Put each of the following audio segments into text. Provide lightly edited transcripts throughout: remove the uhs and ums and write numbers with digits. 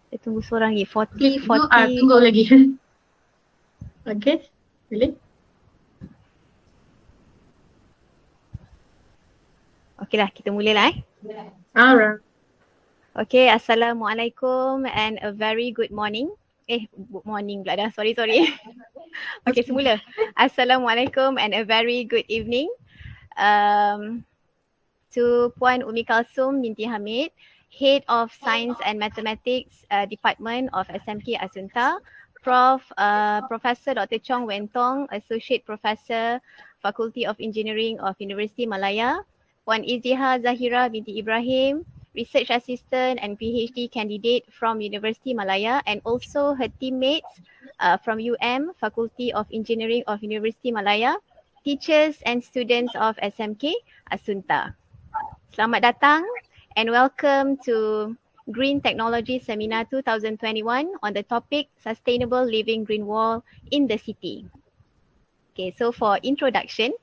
Kita tunggu seorang lagi. 40, Okay, 40. tunggu lagi. Okay, boleh? Okey lah, kita mulalah Alright. Okay, Assalamualaikum and a very good morning. Good morning pula dah. Sorry. Okay, semula. Assalamualaikum and a very good evening. To Puan Umi Kalsum binti Hamid, Head of Science and Mathematics Department of SMK Asunta, Professor Dr. Chong Wen Tong, Associate Professor, Faculty of Engineering of University Malaya, Puan Iziha Zahira binti Ibrahim, Research Assistant and PhD candidate from University Malaya, and also her teammates from Faculty of Engineering of University Malaya, teachers and students of SMK Asunta. Selamat datang and welcome to Green Technology Seminar 2021 on the topic Sustainable Living Green Wall in the City. Okay, so for introduction,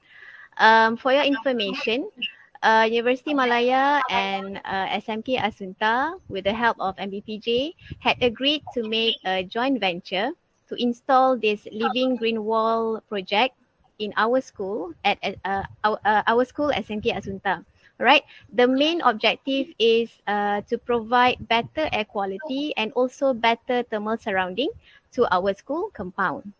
for your information, University Malaya and SMK Asunta, with the help of MBPJ, had agreed to make a joint venture to install this Living Green Wall project in our school at our school SMK Asunta. Right. The main objective is to provide better air quality and also better thermal surrounding to our school compound.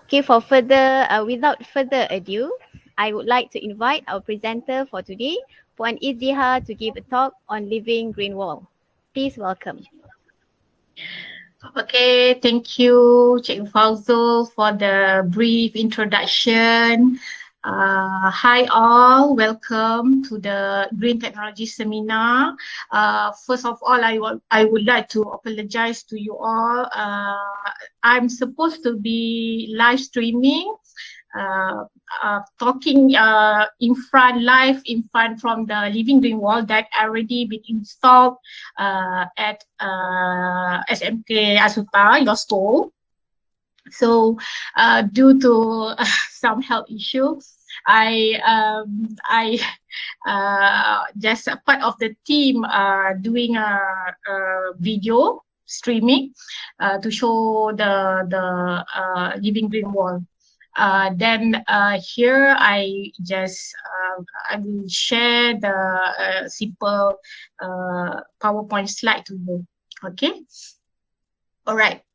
Okay, without further ado, I would like to invite our presenter for today, Puan Iziha, to give a talk on Living Green Wall. Please welcome. Okay, thank you, Cik Fauzul, for the brief introduction. Hi all, welcome to the Green Technology Seminar. First of all, I would like to apologize to you all. I'm supposed to be live streaming, talking live in front from the Living Green Wall that already been installed at SMK Asunta, your school. So due to some health issues, I just a part of the team doing a video streaming to show the Living Green Wall. Then here I will share the simple PowerPoint slide to you. Okay. All right.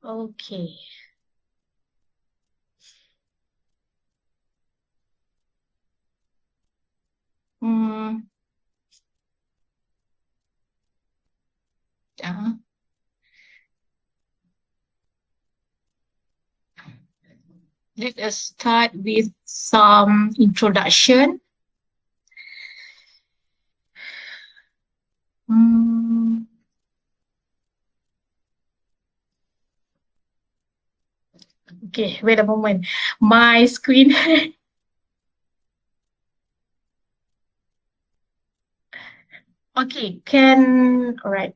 Okay. Let us start with some introduction. Okay, wait a moment. My screen. Okay, all right.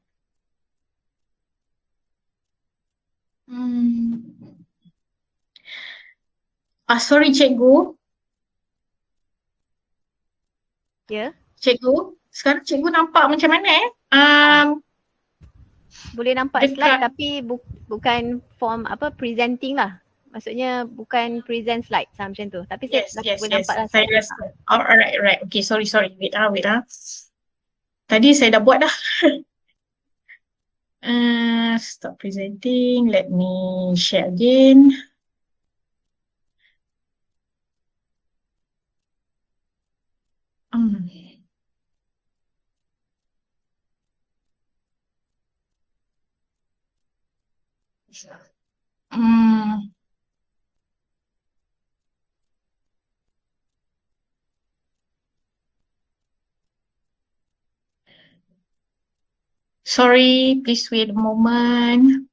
Sorry, Cikgu. Ya. Cikgu, sekarang Cikgu nampak macam mana Boleh nampak slide tapi bukan form presenting lah. Maksudnya bukan present slide macam tu. Tapi yes, saya boleh nampak lah. Saya rasa. Alright. Okay, sorry. Wait lah. Tadi saya dah buat dah. Stop presenting. Let me share again. Sorry, please wait a moment.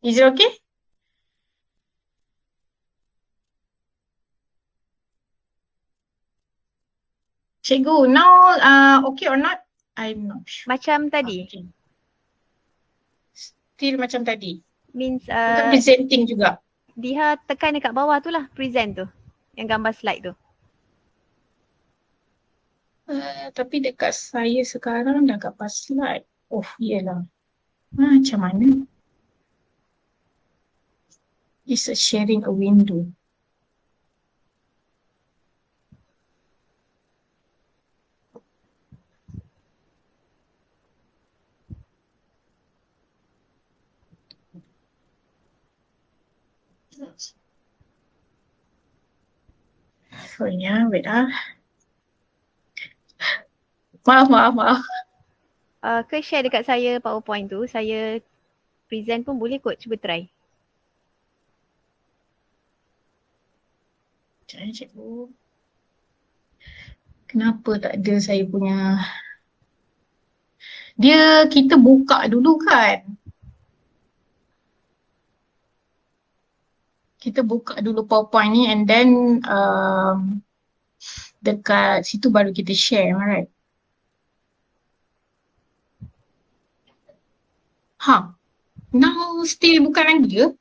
Is it okay? Cikgu, now okay or not? I'm not sure. Macam tadi. Okay. Still macam tadi. Means Bukan presenting juga. Dia tekan dekat bawah tu lah, present tu. Yang gambar slide tu. Tapi dekat saya sekarang dah kat pas slide. Oh, iyalah. Macam mana? It's a sharing a window. Sorry ya, wait Maaf. Ke share dekat saya PowerPoint tu, saya present pun boleh kot, cuba try. Cikgu. Kenapa tak ada saya punya? Kita buka dulu kan? Kita buka dulu PowerPoint ni and then dekat situ baru kita share, right? Now still bukan lagi ke?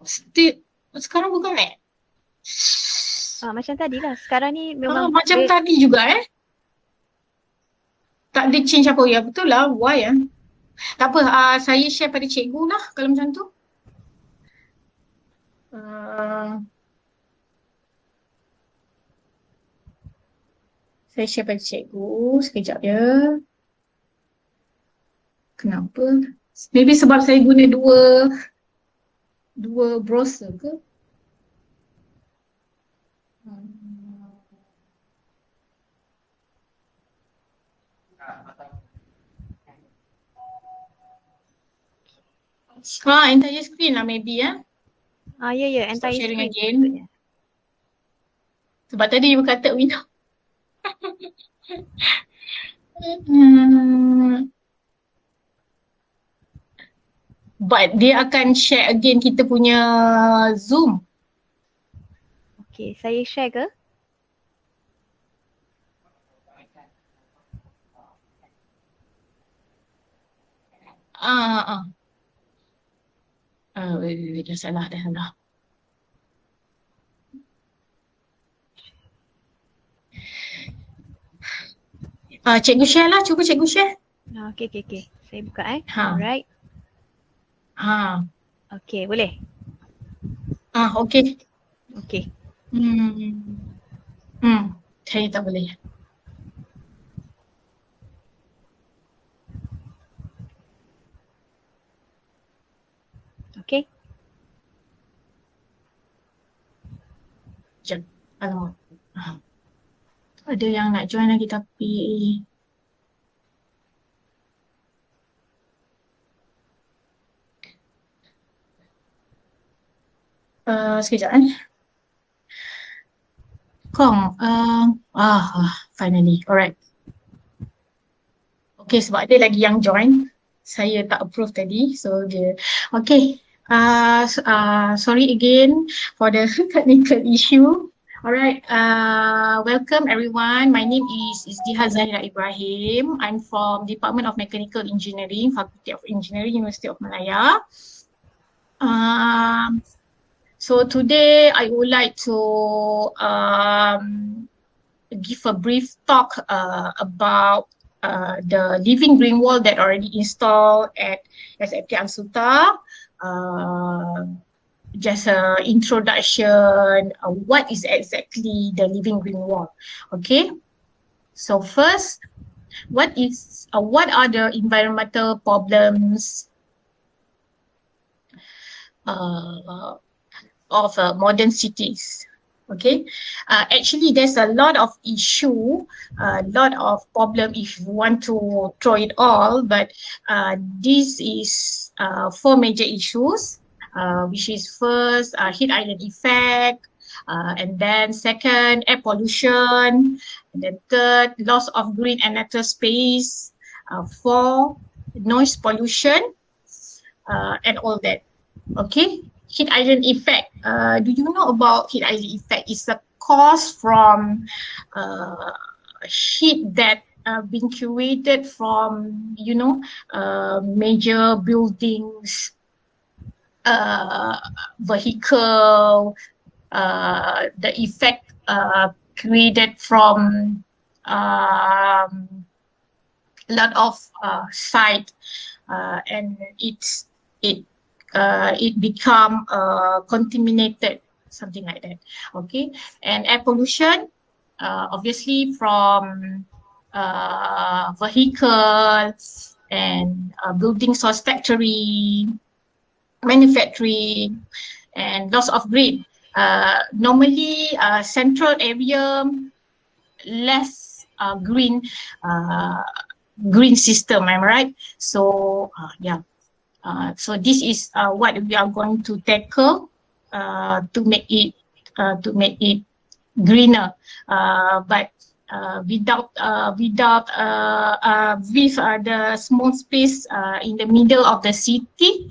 Still, sekarang bukan Macam tadi lah, sekarang ni memang macam tadi juga tak ada change apa, ya betul lah, why tak apa, saya share pada cikgu lah kalau macam tu. Saya share pada cikgu sekejap ya. Kenapa? Maybe sebab saya guna dua browser ke? Entire screen lah maybe ya, entire sharing screen again. Sebab tadi dia berkata window. But dia akan share again kita punya Zoom. Okay, saya share ke? Dah salah. Cikgu share lah, cuba cikgu share. Okay. Saya buka Alright. Okay, boleh? Okay. Okay. Saya tak boleh. Okay. Sekejap. Alamak. Ada yang nak join lagi tapi sekejap Kong, finally, alright. Okay, sebab ada lagi yang join. Saya tak approve tadi, so dia. Okay, sorry again for the technical issue. Alright, welcome everyone. My name is Izdiha Zahira Ibrahim. I'm from Department of Mechanical Engineering, Faculty of Engineering, University of Malaya. So today I would like to give a brief talk about the living green wall that already installed at SMK Assunta. Just an introduction, what is exactly the living green wall? Okay, so first, what are the environmental problems of modern cities? Okay, actually there's a lot of issue, a lot of problem if you want to throw it all, but this is 4 major issues. Which is first heat island effect, and then second air pollution, and then third loss of green and natural space, 4 noise pollution, and all that. Okay, heat island effect. Do you know about heat island effect? It's a cause from heat that being created from, you know, major buildings, vehicle, the effect created from a lot of site, and it become contaminated, something like that. Okay, and air pollution, obviously from vehicles and buildings or factory, manufacturing, and loss of green. Normally, central area less green system. Am I right? So yeah. So this is what we are going to tackle to make it greener. But without with the small space in the middle of the city.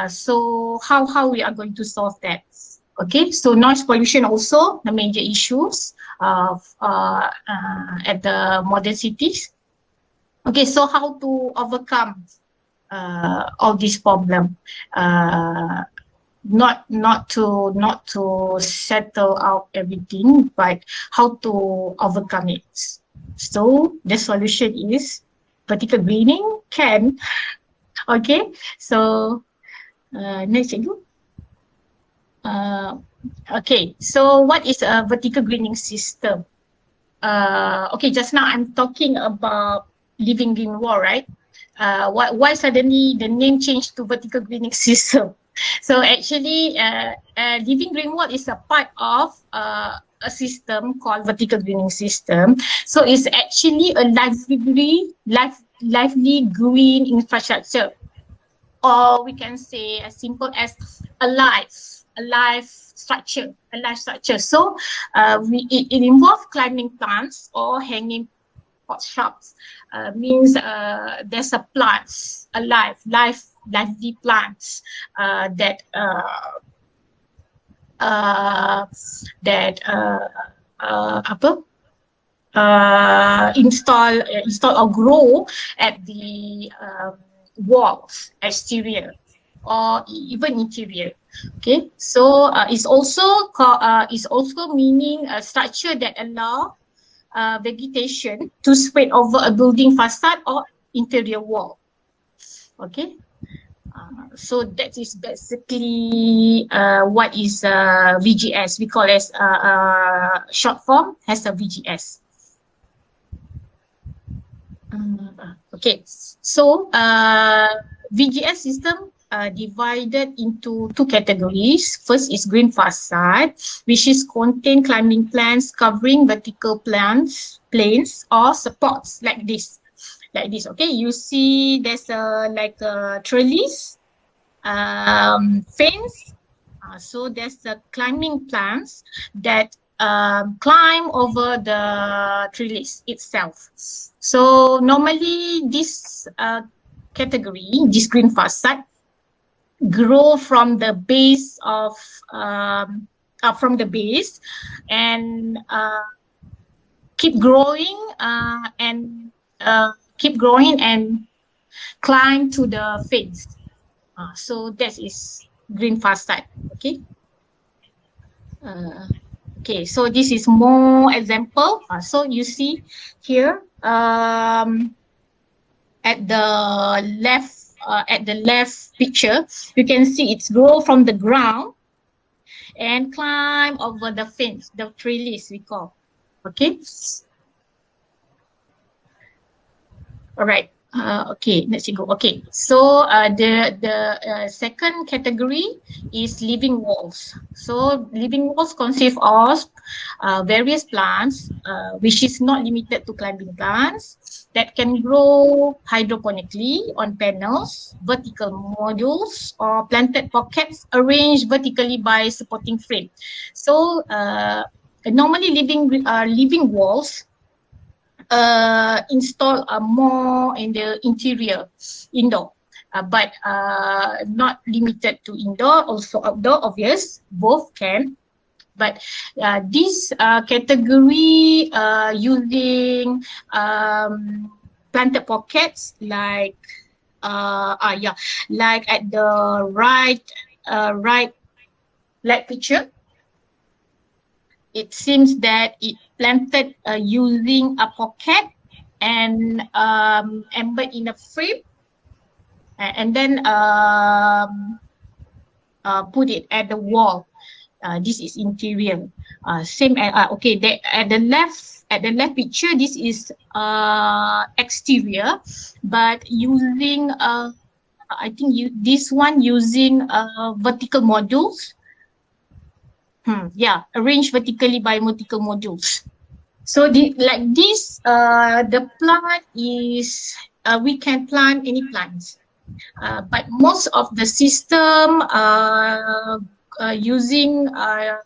So how we are going to solve that? Okay, so noise pollution also the major issues at the modern cities. Okay, so how to overcome all this problem? Not to settle out everything, but how to overcome it. So the solution is vertical greening can. Okay, so next cikgu. Okay, so what is a vertical greening system? Okay, just now I'm talking about living green wall, right? Why suddenly the name changed to vertical greening system? So actually, living green wall is a part of a system called vertical greening system. So it's actually a lively green infrastructure, or we can say as simple as a life structure. So it involves climbing plants or hanging pot shrubs. Means there's a plants, lively plants that install or grow at the walls, exterior or even interior. Okay, so it's also meaning a structure that allow vegetation to spread over a building facade or interior wall. Okay, so that is basically what is VGS. We call as short form as a VGS. Okay, so VGS system divided into two categories. First is green facade, which is contain climbing plants covering vertical planes or supports like this. Okay, you see there's like a trellis, fence. So there's the climbing plants that climb over the trellis itself. So normally this category, this green facade, grow from the base of and keep growing and climb to the fence. So that is green facade. Okay. Okay, so this is more example. So you see here at the left picture, you can see it's grow from the ground and climb over the fence, the trellis we call. Okay. All right. Okay, let's go. Okay, so the second category is living walls. So living walls consist of various plants, which is not limited to climbing plants, that can grow hydroponically on panels, vertical modules, or planted pockets arranged vertically by supporting frame. So normally living walls install more in the indoor. but not limited to indoor, also outdoor, obvious, both can. But this category using planted pockets like like at the right picture, it seems that it planted using a pocket and embed in a frame and then put it at the wall. This is interior. Same okay. At the left picture, this is exterior, but using I think this one using vertical modules. Arranged vertically by vertical modules. So like this, the plant is we can plant any plants, but most of the system using the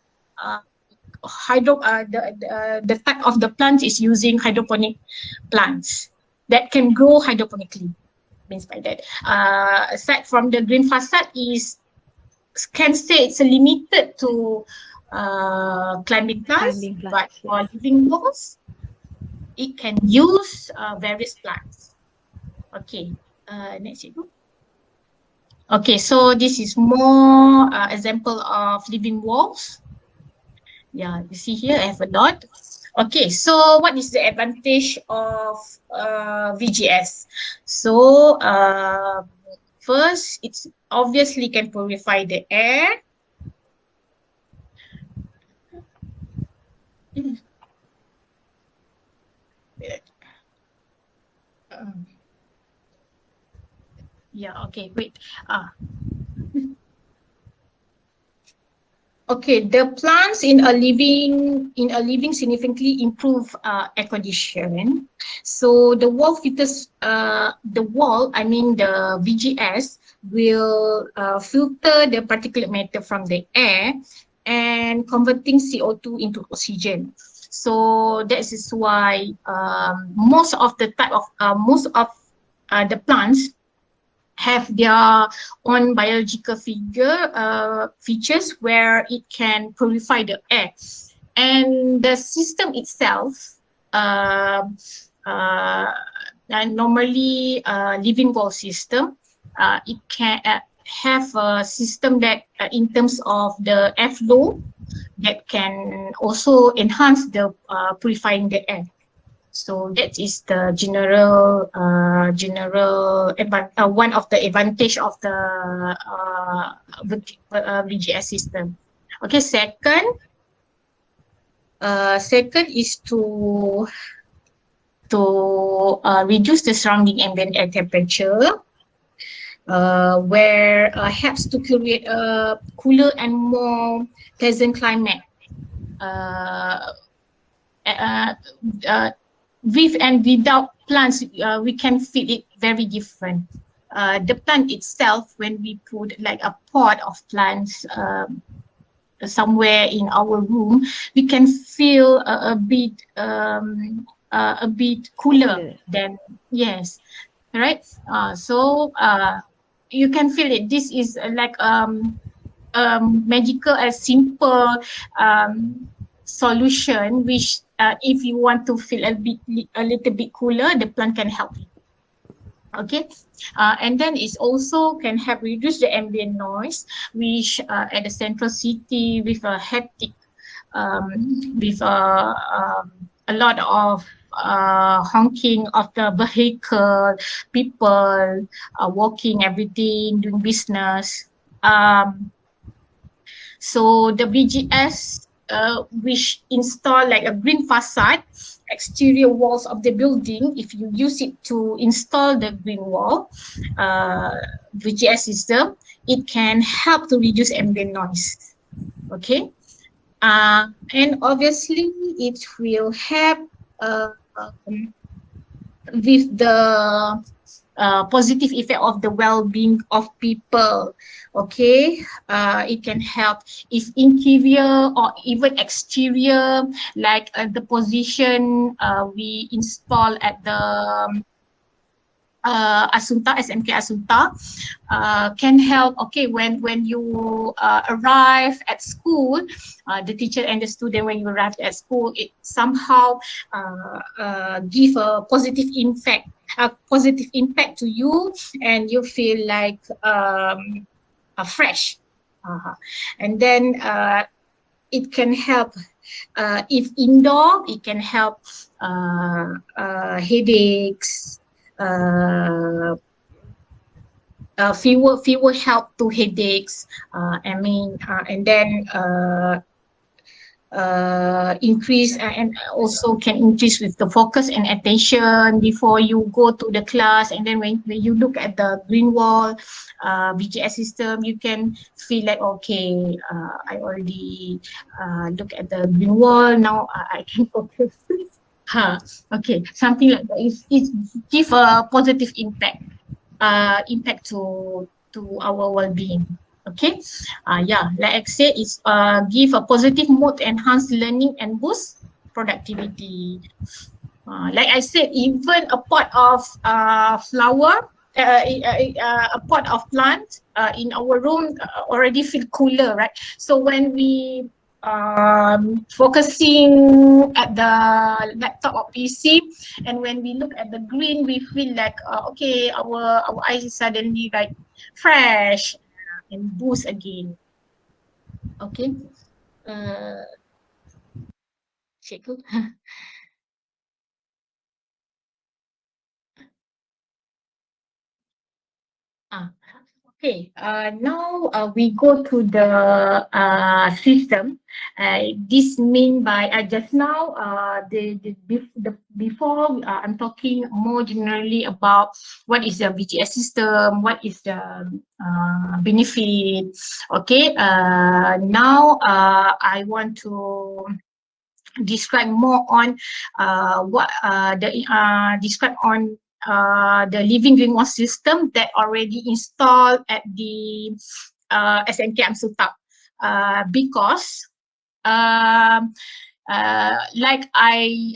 type of the plant is using hydroponic plants that can grow hydroponically. Means by that, aside from the green facade, can say it's limited to climbing plants, but for living walls, it can use various plants. Okay, next. Okay, so this is more example of living walls. Yeah, you see here I have a dot. Okay, so what is the advantage of VGS? So first, it's obviously can purify the air. Okay, wait. Okay, the plants in a living significantly improve air condition. So the wall filters, the VGS will filter the particulate matter from the air and converting CO2 into oxygen. So that is why most of the plants have their own biological features where it can purify the air, and the system itself normally living wall system, it can have a system that in terms of the airflow that can also enhance the purifying the air. So that is the general one of the advantage of the VGS system. Okay, second is to reduce the surrounding ambient air temperature, where helps to create a cooler and more pleasant climate. With and without plants, we can feel it very different. The plant itself, when we put like a pot of plants somewhere in our room, we can feel a bit cooler than, yes, right? So you can feel it. This is like magical, a simple solution, which if you want to feel a little bit cooler, the plant can help you. Okay, and then it also can help reduce the ambient noise, which at the central city with a hectic, with a lot of honking of the vehicle, people walking, everything, doing business. So the VGS, which install like a green facade, exterior walls of the building, if you use it to install the green wall VGS system, it can help to reduce ambient noise. Okay, and obviously it will help with the positive effect of the well-being of people. Okay, it can help if interior or even exterior, like the position we install at the Asunta, SMK Asunta, can help. Okay, when you arrive at school, the teacher and the student, when you arrive at school, it somehow give a positive impact to you, and you feel like fresh. And then it can help. If indoor, it can help headaches, fewer help to headaches. And then increase and also can increase with the focus and attention before you go to the class. And then when you look at the green wall VGS system, you can feel like, okay, I already look at the green wall, now I can focus. Okay, something like that. It give a positive impact to our well-being. Okay, yeah, like I said, it's give a positive mood, enhance learning, and boost productivity. Like I said, even a pot of flower, a pot of plant in our room already feel cooler, right? So when we focusing at the laptop or PC, and when we look at the green, we feel like okay, our eyes is suddenly like fresh and boost again. Okay. Cikgu. Okay, now we go to the system. This mean by just now before I'm talking more generally about what is the VGS system, what is the benefit. Okay, now I want to describe more on describe on the living green wall system that already installed at the SMK Amsuta, because like I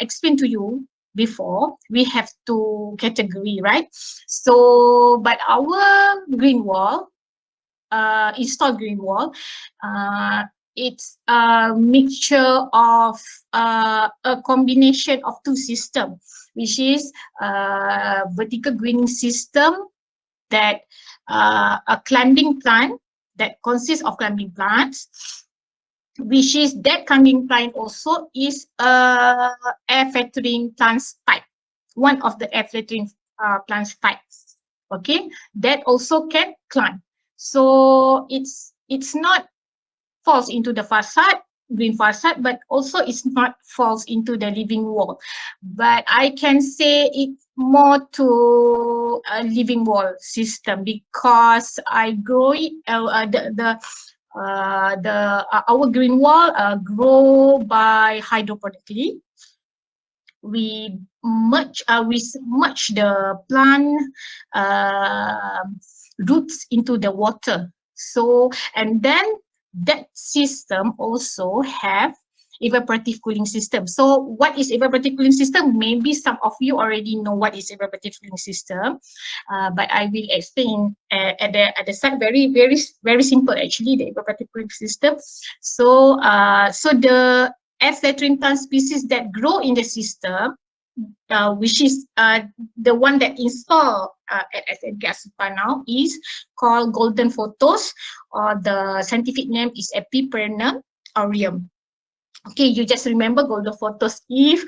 explained to you before, we have two category, right? So, but our green wall, installed green wall, it's a mixture of a combination of two systems, which is vertical greening system that a climbing plant that consists of climbing plants, which is that climbing plant also is air filtering plants type, one of the air filtering plants types. Okay, that also can climb. So it's not falls into the facade, green facade, but also it's not falls into the living wall. But I can say it's more to a living wall system because I grow it. Our green wall grow by hydroponically. We merge the plant roots into the water. So, and then that system also have evaporative cooling system. So what is evaporative cooling system? Maybe some of you already know what is evaporative cooling system, but I will explain at the start. Very simple actually, the evaporative cooling system. So so the air filtering plant species that grow in the system, which is the one that installed at SMK Asunta now, is called golden photos, or the scientific name is Epipernum aureum. Okay, you just remember golden photos. If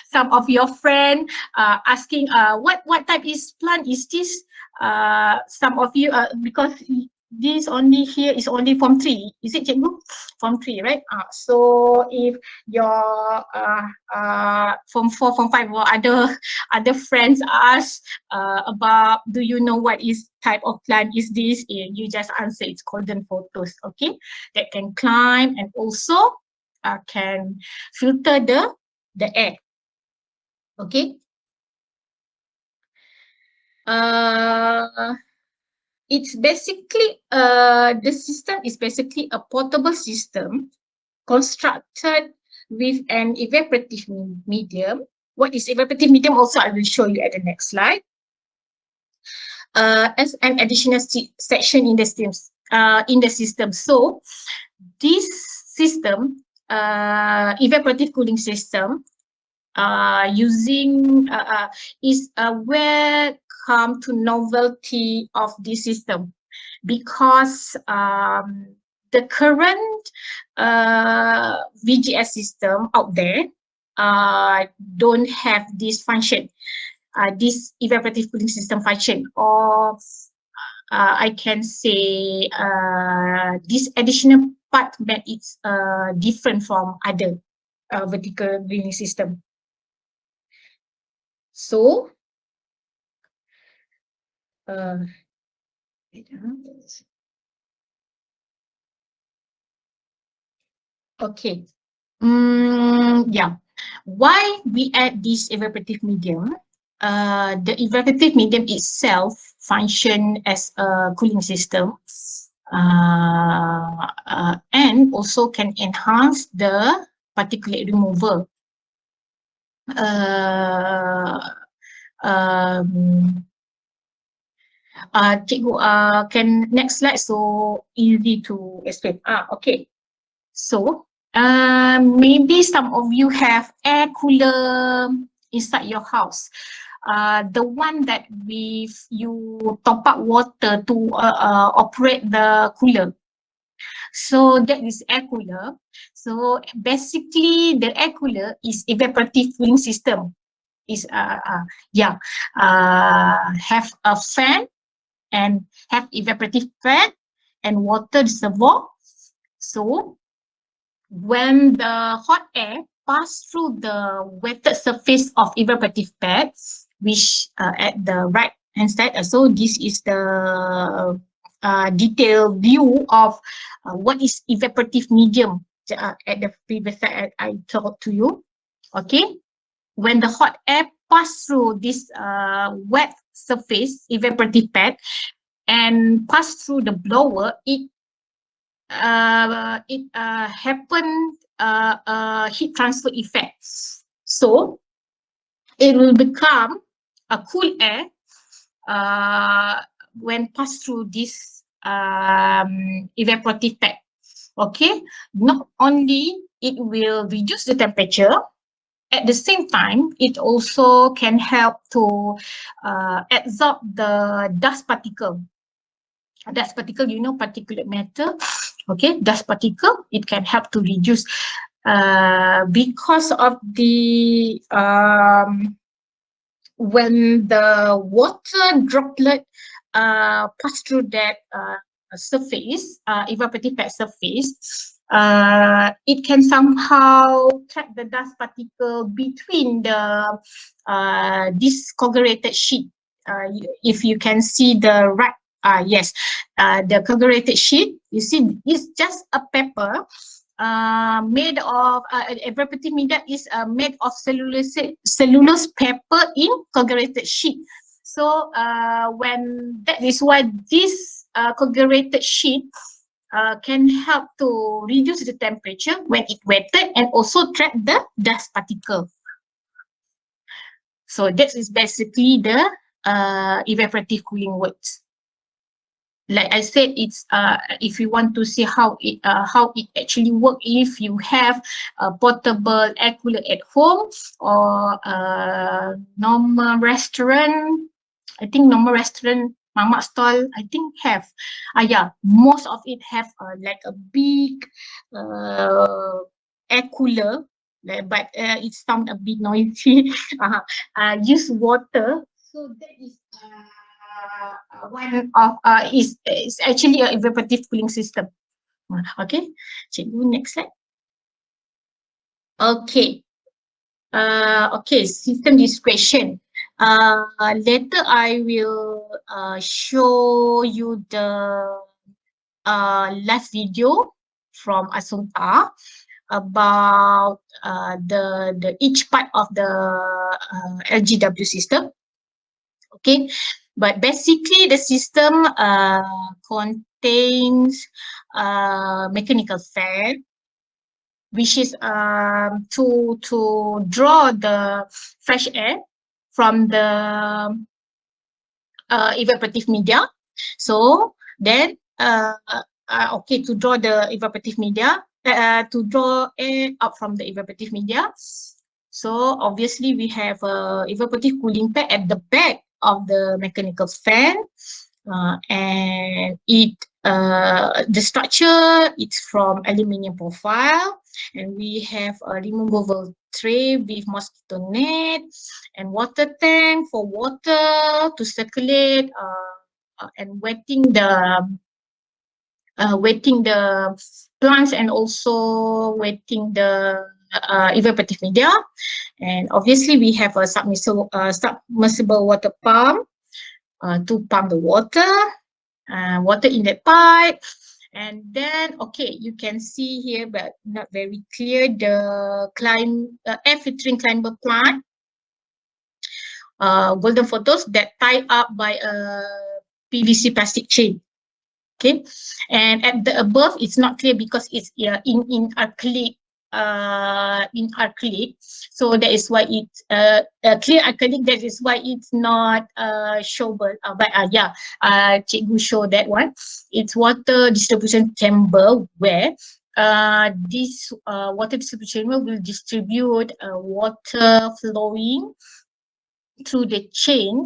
some of your friend asking what type is plant is this, some of you because this only here is only form 3, is it, Cikgu? Form 3, right? So if your form 4, form 5 or other friends ask about, do you know what is type of plant is this, you just answer it's golden photos. Okay, that can climb and also can filter the air. Okay. It's basically the system is basically a portable system constructed with an evaporative medium. What is evaporative medium? Also, I will show you at the next slide. as an additional section in the system. So this system, evaporative cooling system, is welcome to novelty of this system, because the current VGS system out there don't have this function, this evaporative cooling system function, or I can say this additional part that it's different from other vertical cooling system. So okay. Yeah. Why we add this evaporative medium? The evaporative medium itself function as a cooling system, and also can enhance the particulate removal. Can next slide, so easy to explain. Okay. So maybe some of you have air cooler inside your house. The one that you top up water to operate the cooler. So that is air cooler. So basically, the air cooler is evaporative cooling system. Is have a fan and have evaporative fan and water reservoir. So when the hot air pass through the wetted surface of evaporative pad, which at the right hand side, so this is the detailed view of what is evaporative medium at the previous slide I talked to you. Okay, when the hot air pass through this wet surface evaporative pad and pass through the blower, it happened heat transfer effect. So it will become a cool air when passed through this evaporative pad. Okay, not only it will reduce the temperature, at the same time, it also can help to absorb the dust particle. Dust particle, you know, particulate matter. Okay, dust particle, it can help to reduce because of the when the water droplet pass through that surface, evaporative pad surface, it can somehow trap the dust particle between the this coagulated sheet. If you can see the right, yes, the coagulated sheet, you see, it's just a paper made of evaporative medium is made of cellulose paper in coagulated sheet. So when that is why this coagulated sheet can help to reduce the temperature when it wetted and also trap the dust particle. So that is basically the evaporative cooling works. Like I said, it's if you want to see how it actually works, if you have a portable air cooler at home or a normal restaurant, I think normal restaurant, mamak stall, I think have. Yeah, most of it have like a big air cooler, but it sounds a bit noisy. Use water, so that is one of is actually an evaporative cooling system. Okay, cikgu, next slide. Okay. Okay, system description. Later I will show you the live video from Asunta about the each part of the LGW system. Okay, but basically the system contains mechanical fan, which is to draw the fresh air from the evaporative media. So then, okay, to draw the evaporative media, to draw air out from the evaporative media. So obviously we have a evaporative cooling pad at the back of the mechanical fan, and the structure it's from aluminium profile, and we have a removable tray with mosquito net and water tank for water to circulate, and wetting the plants, and also wetting the evaporative media. And obviously we have a submersible water pump to pump the water in that pipe. And then, okay, you can see here, but not very clear, the air filtering climber plant, golden photos that tie up by a PVC plastic chain. Okay, and at the above, it's not clear because it's in acrylic. So that is why it's clear acrylic. That is why it's not showable. But Cikgu show that one. It's water distribution chamber where this water distribution chamber will distribute water flowing through the chain,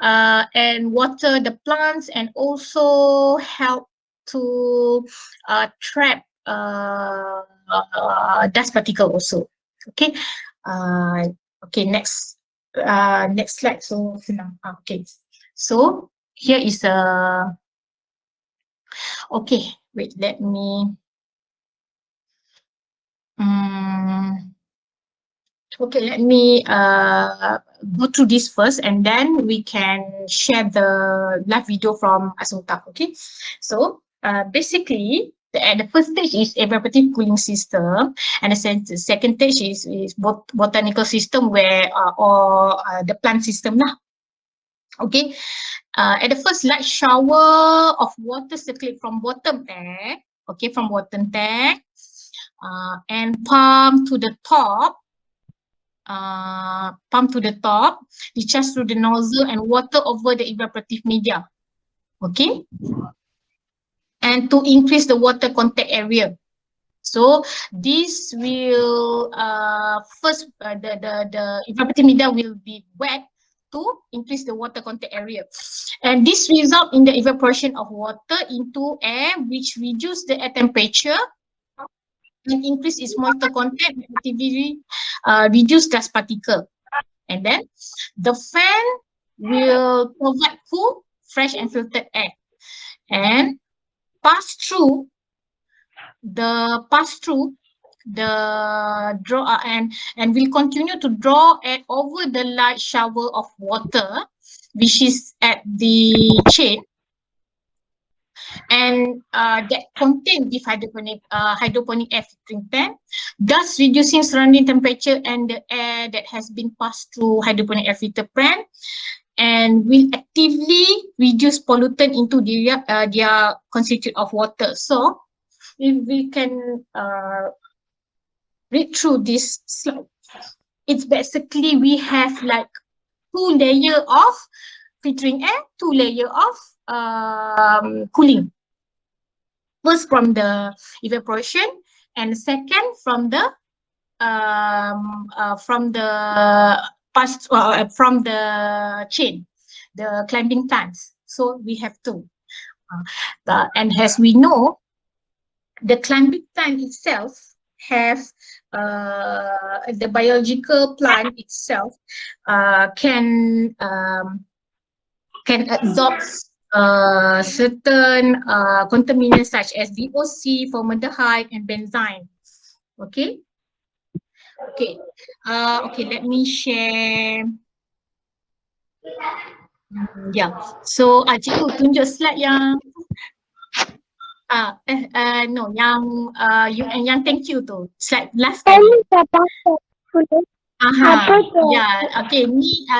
and water the plants, and also help to trap dust particle also. Okay. Okay, next slide. So okay, so here is a okay, wait, let me okay, let me go through this first, and then we can share the live video from Assunta. Okay, so basically the first stage is evaporative cooling system, and the second stage is botanical system, where or the plant system lah. Okay, at the first, light shower of water circulate from bottom tank. Okay, from bottom tank, and pump to the top. Discharge through the nozzle and water over the evaporative media. Okay, and to increase the water contact area. So this will first the evaporative media will be wet to increase the water contact area, and this result in the evaporation of water into air, which reduce the air temperature and increase its moisture content, negatively reduce dust particle. And then the fan will provide cool, fresh and filtered air, and pass through the draw and will continue to draw air over the light shower of water, which is at the chain, and that contain this hydroponic air filtering pan, thus reducing surrounding temperature and the air that has been passed through hydroponic air filter pan, and will actively reduce pollutant into their constitute of water. So if we can read through this slide, it's basically we have like 2 layers of filtering air, 2 layers of cooling. First from the evaporation, and second from the chain, the climbing plants. So we have 2. And as we know, the climbing plant itself have the biological plant itself can absorb certain contaminants such as VOC, formaldehyde, and benzene. Okay. Okay. Okay. Let me share. Yeah. So, cikgu tunjuk slide yang no, yang thank you tu, slide last tadi. Yeah. Okay.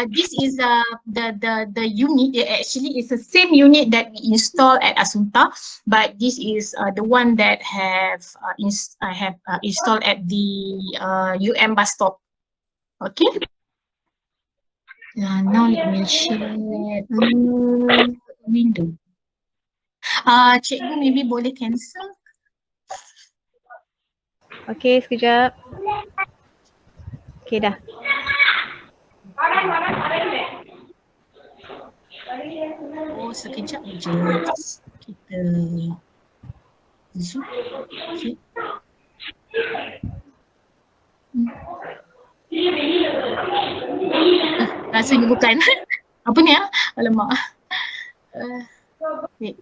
This is the unit. Actually, it's the same unit that we installed at Assunta, but this is the one that I have installed at the UM bus stop. Okay. Now let me share window. Cikgu maybe boleh cancel. Okay, sekejap. Okay, dah. Oh, sekejap je. Kita zoom. Okay. Rasanya bukan. Apa ni ya? Alamak. Wait.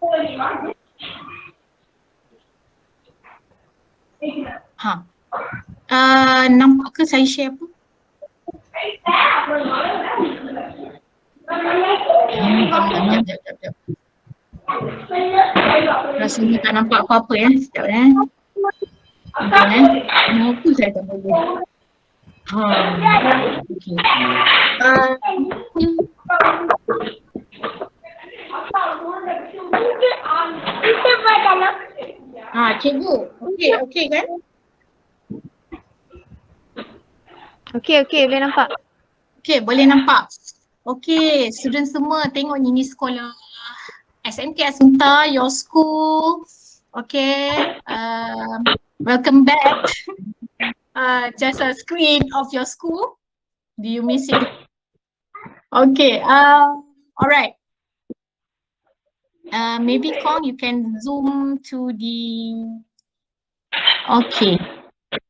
Ha. Nampak ke saya share apa? Sekejap. Rasanya tak nampak apa-apa ya. Sekejap ya. Kenapa saya tak boleh? Okay. Cikgu. Okay kan? Okay, boleh nampak. Okay, boleh nampak. Okay, student semua tengok ni sekolah SMK Asunta, your school. Okay, welcome back. Just a screen of your school. Do you miss it? Okay, alright. Maybe Kong, you can zoom to the, okay,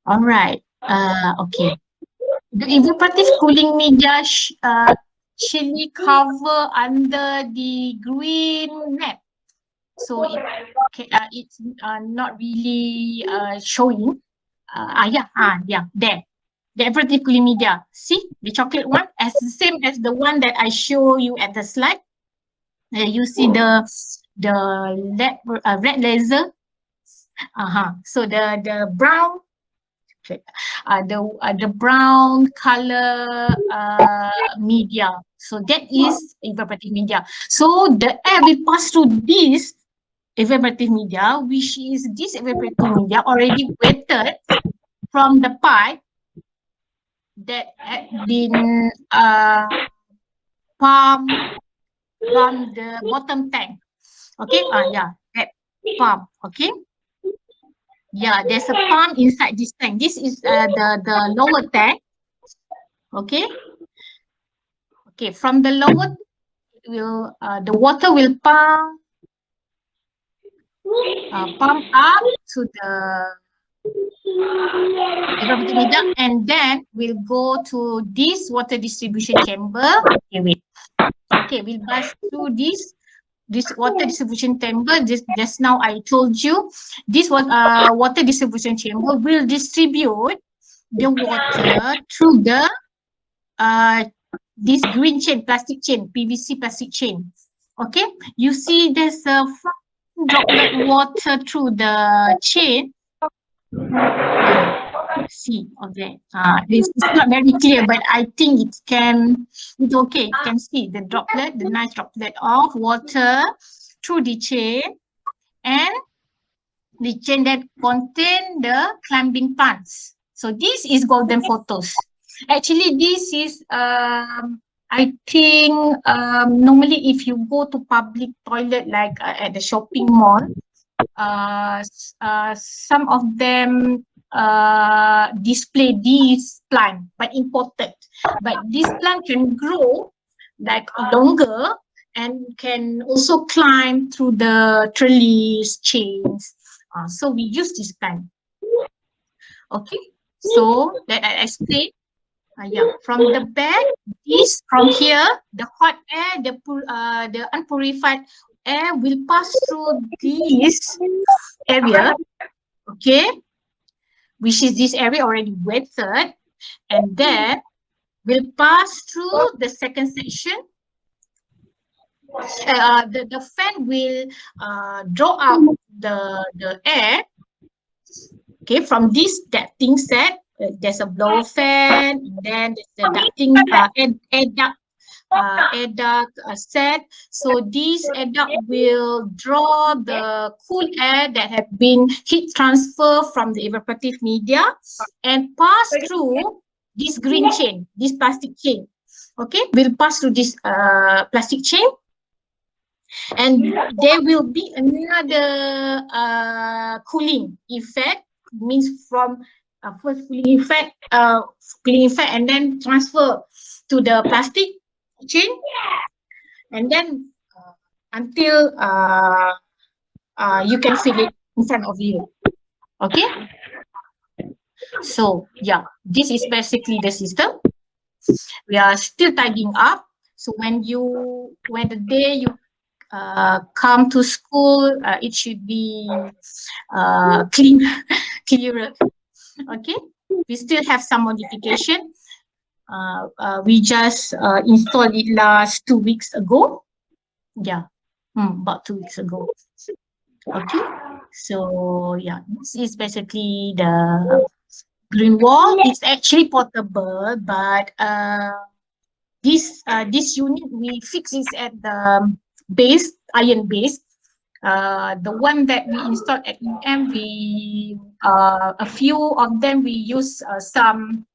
alright, okay. The evaporative cooling media actually cover under the green net. So it's not really showing. There. The evaporative cooling media. See the chocolate one as the same as the one that I show you at the slide. You see the red laser. So the brown. The brown color media. So that is evaporative media. So the air will pass through this evaporative media, which is this evaporative media already wetted from the pipe that had been pumped from the bottom tank. Okay, that pump. Okay. Yeah, there's a pump inside this tank. This is the lower tank. Okay. Okay, from the lower the water will pump up to the evaporative media, and then we'll go to this water distribution chamber. Okay, wait. Okay, we'll pass through this water distribution chamber. Just now I told you this was water distribution chamber will distribute the water through the this green chain, plastic chain, PVC plastic chain. Okay, you see there's a droplet water through the chain. See, okay. It's not very clear, but I think it's okay. You can see the nice droplet of water through the chain, and the chain that contain the climbing plants. So this is golden photos. Actually, this is I think normally if you go to public toilet like at the shopping mall, some of them display this plant but imported, but this plant can grow like longer and can also climb through the trellis chains. So we use this plant. Okay, so that I explained. From the back, this from here, the hot air, the unpurified air will pass through this area, okay, which is this area already wetted, and then will pass through the second section. The fan will draw out the air, okay, from this ducting set. There's a blower fan, and then there's the ducting air duct set. So this air duct will draw the cool air that have been heat transfer from the evaporative media and pass through this green chain, this plastic chain. okay, will pass through this plastic chain, and there will be another cooling effect, means from first cooling effect and then transfer to the plastic chain, and then until you can feel it in front of you. Okay, so yeah, this is basically the system. We are still tidying up. So when the day you come to school, it should be clean, clearer. Okay, we still have some modification. We just installed it last 2 weeks ago. Yeah, about 2 weeks ago. Okay, so yeah, this is basically the green wall. It's actually portable, but this unit we fix is at the base, iron base. The one that we installed at UM, we a few of them we use some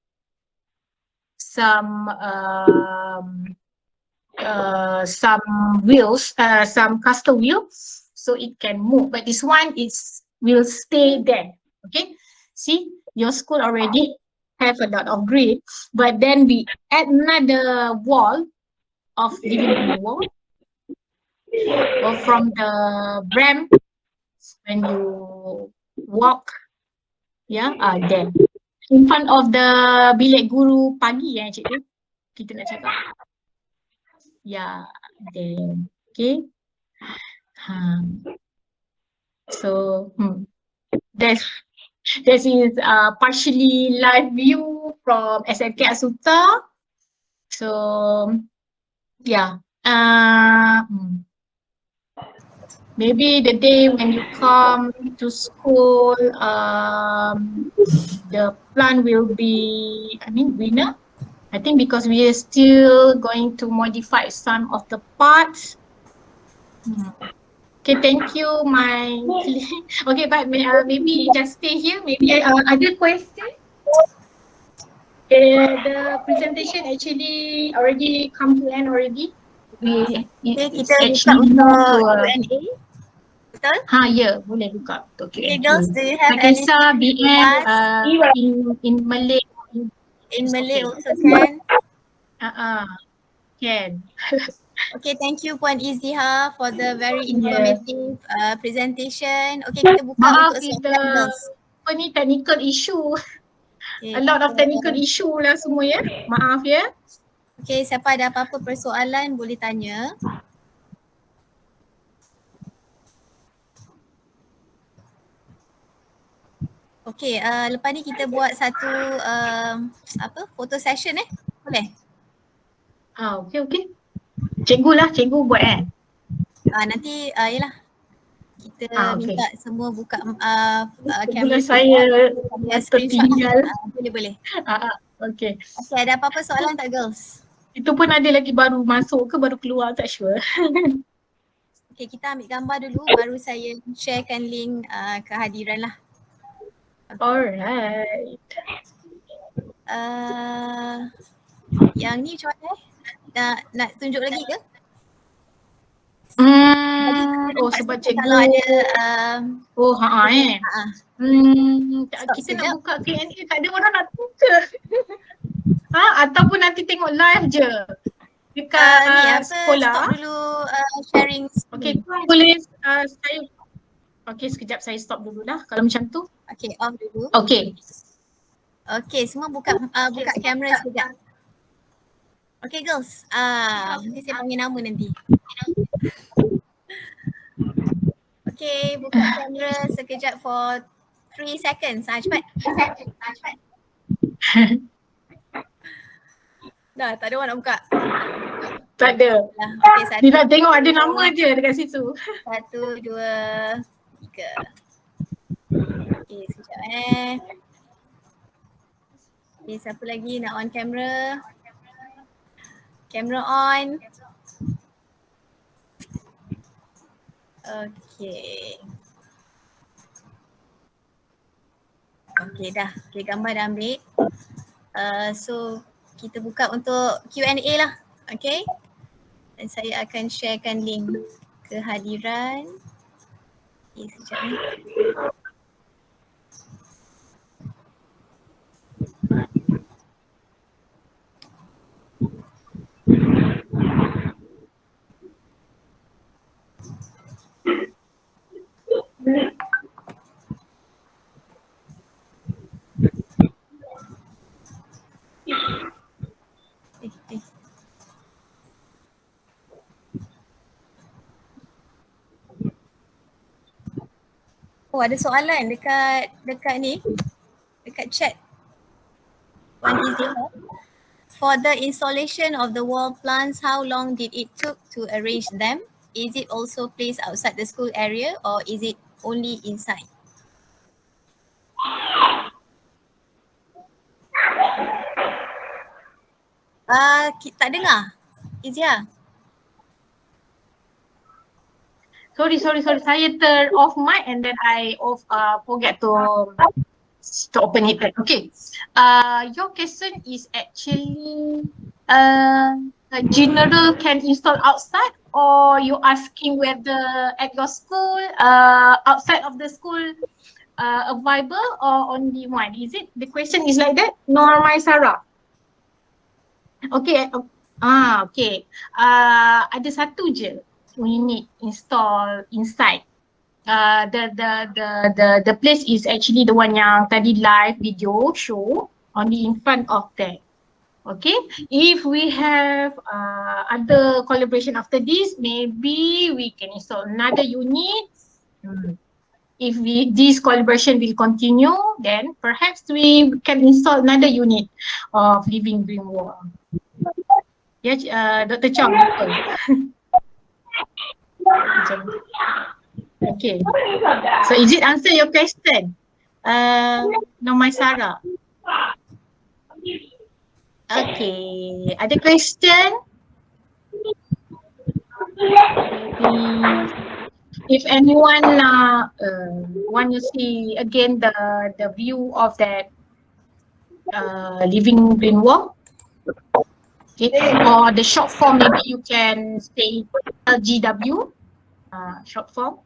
wheels, some caster wheels, so it can move. But this one will stay there. Okay, see, your school already have a lot of grid, but then we add another wall of living room wall, or from the ramp when you walk, yeah, there in front of the bilik guru pagi cikgu kita nak cakap. Yeah, there. Okay. So this is partially live view from SMK Asuta. So yeah, maybe the day when you come to school, the plant will be, greener. I think because we are still going to modify some of the parts. Okay, thank you, my. Okay, but maybe just stay here. Maybe other question. The presentation actually already come to end already. Kita buka untuk Q&A. Betul? Ya, boleh buka untuk Q&A. Okay, girls, do you have anything Kisah BM in Malay. In Malay also can. Can. Okay, thank you Puan Iziha for the very informative presentation. Okay, kita buka Maaf untuk kita soalan girls. apa ni technical issue. Okay, A lot of technical issue lah semua ya. Maaf ya. Okay, siapa ada apa-apa persoalan boleh tanya. Okay, lepas ni kita buat satu photo session boleh? Okay. Cikgu buat Nanti yelah kita minta semua buka kamera saya tertinggal. Boleh. Okay. Okay, ada apa-apa soalan tak girls? Itu pun ada lagi baru masuk ke baru keluar, tak sure. Okay, kita ambil gambar dulu baru saya sharekan link kehadiran lah. Alright. Yang ni macam mana nak tunjuk lagi ke? Sebab cikgu kalau ada kita nak buka Q&A, tak ada orang nak buka. Ataupun nanti tengok live je dekat sekolah. Stop dulu sharing. Okay, boleh saya. Okay, sekejap saya stop dulu lah kalau macam tu. Okay, off dulu. Okay, semua buka kamera sekejap. Okay girls, nanti saya panggil nama nanti. Okay, buka kamera sekejap for 3 seconds. Cepat. Dah, tak ada orang nak buka. Tak ada. Okay, dia nak tengok ada nama je dekat situ. 1, 2, 3. Okay, sekejap Okay, siapa lagi nak on camera? Camera on. Okay. Okay dah. Okay, gambar dah ambil. So kita buka untuk Q&A lah. Okay. Dan saya akan sharekan link kehadiran. Okay, sekejap ni. Oh, ada soalan dekat ni, dekat chat. One is for the installation of the wall plants, how long did it took to arrange them? Is it also placed outside the school area or is it only inside? Tak dengar. Izia. Sorry. Saya turn off mic and then I forget to open it back. Okay. Your question is actually general can install outside, or you asking whether at your school, outside of the school, available or only one? Is it the question is like that? Norma Sarah. Okay. Okay. Ada satu je unit install inside. The place is actually the one yang tadi live video show only in front of that. Okay, if we have other collaboration after this, maybe we can install another unit. If this collaboration will continue, then perhaps we can install another unit of Living Green Wall. Yes, Dr. Chong. Okay, so is it answer your question? Nomai Sarah. Okay, ada question? If anyone want to see again the view of that Living Green Wall, okay, or the short form, maybe you can say LGW, short form.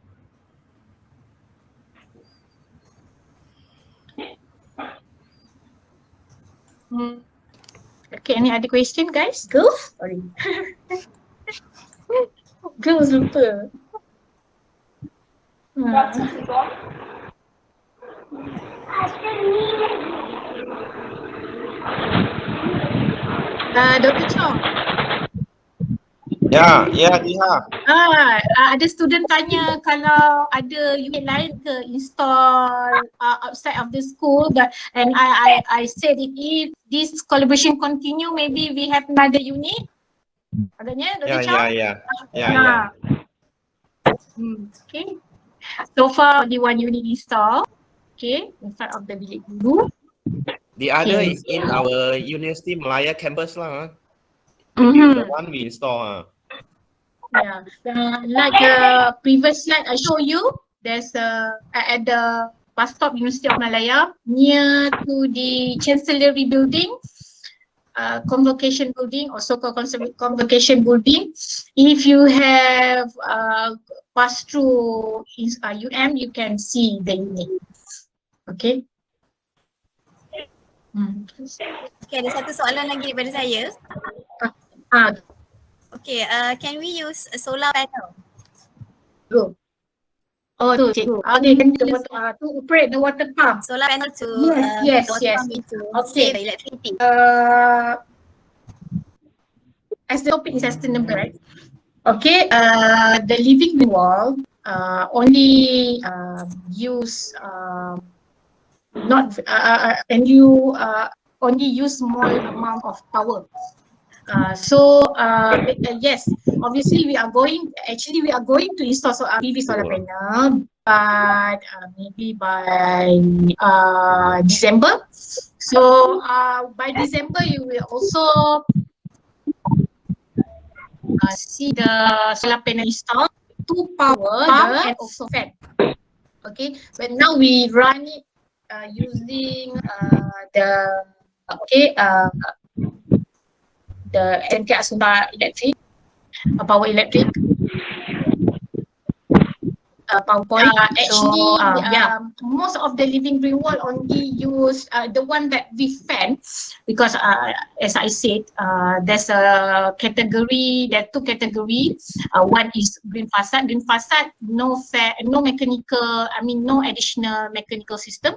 Okay, any other question, guys? Girls? Sorry. Girls lupa. Dr. Chong. Ya, Diha. Ada student tanya kalau ada unit lain ke install outside of the school, and I said if this collaboration continue, maybe we have another unit. Agaknya, Dr. Chong? Ya. Okay. So far only one unit install. Okay, in front of the bilik guru. The other is in our University Malaya campus lah. The one we install. Yeah, like the previous slide I show you, there's at the bus stop University of Malaya near to the Chancellery building, convocation building, or so-called convocation building. If you have passed through UM, you can see the unit. Okay. Okay, ada satu soalan lagi daripada saya. Okay, can we use a solar panel? Go. Oh, tu cikgu. Okay, to operate the water pump. Solar panel to yes. to save electricity. As the topic is sustainable, right? Okay, the Living Green Wall only use only use small amount of power. Yes, obviously we are going to install PV solar panel, but maybe by December. So by December you will also see the solar panel installed to power and also fan. Okay, but now we run it using the SMK Asunda Electric, Power Electric. PowerPoint. Most of the Living Green Wall only use the one that we fence because as I said, there's a category, there are two categories. One is green facade. Green facade, no mechanical, no additional mechanical system.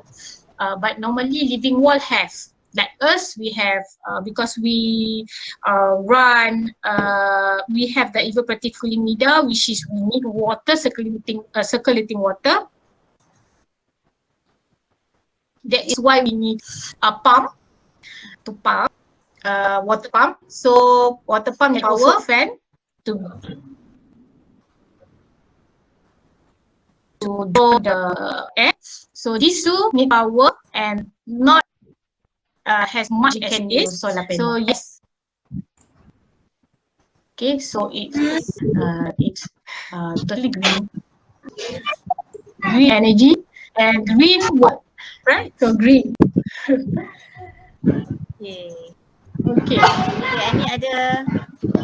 But normally Living Wall has. Like us, we have because we we have the evaporative cooling media, which is we need water, circulating water. That is why we need a pump to pump, water pump. So water pump and also fan to draw the air. So these two need power and not has much as this. So yes. Okay, so it's totally green. Green energy and green what? Right? So green. Okay. Okay. Any other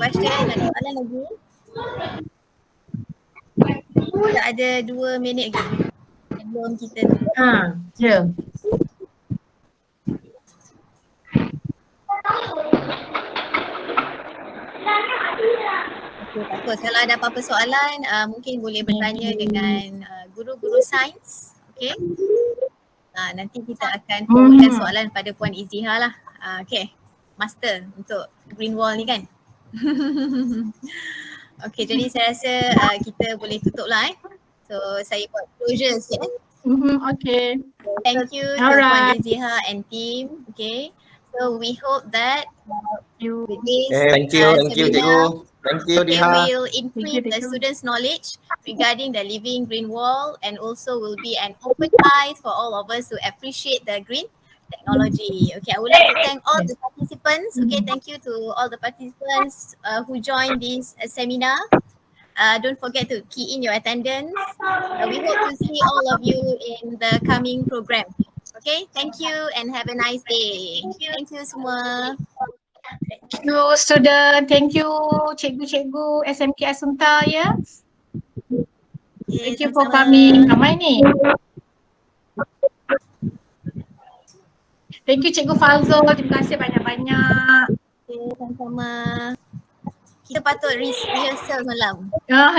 question? Ada soalan lagi? Kita ada 2 minit lagi sebelum kita Yeah. Okay, tak apa. Kalau ada apa-apa soalan, mungkin boleh bertanya dengan guru-guru sains. Okay. Nanti kita akan forwardkan soalan pada Puan Iziha lah. Okay. Master untuk Green Wall ni kan. Okay, jadi saya rasa kita boleh tutup lah So saya buat closure sikit Okay. Thank you to Puan Iziha and team. Okay. So we hope that with this thank you cikgu. Thank you it Diha. will increase the students' knowledge regarding the Living Green Wall and also will be an open eyes for all of us to appreciate the green technology. Okay, I would like to thank all the participants. Okay, thank you to all the participants who joined this seminar. Don't forget to key in your attendance. We hope to see all of you in the coming program. Okay, thank you and have a nice day. Thank you semua. Thank you student. Thank you cikgu-cikgu SMK Assunta ya. Okay, Thank you for coming. Ramai ni. Thank you Cikgu Fazul. Terima kasih banyak-banyak. Okay, sama-sama. Kita patut rehearsal malam. Ya.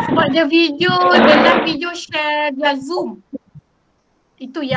Sebab dia live video share via Zoom. Itu yang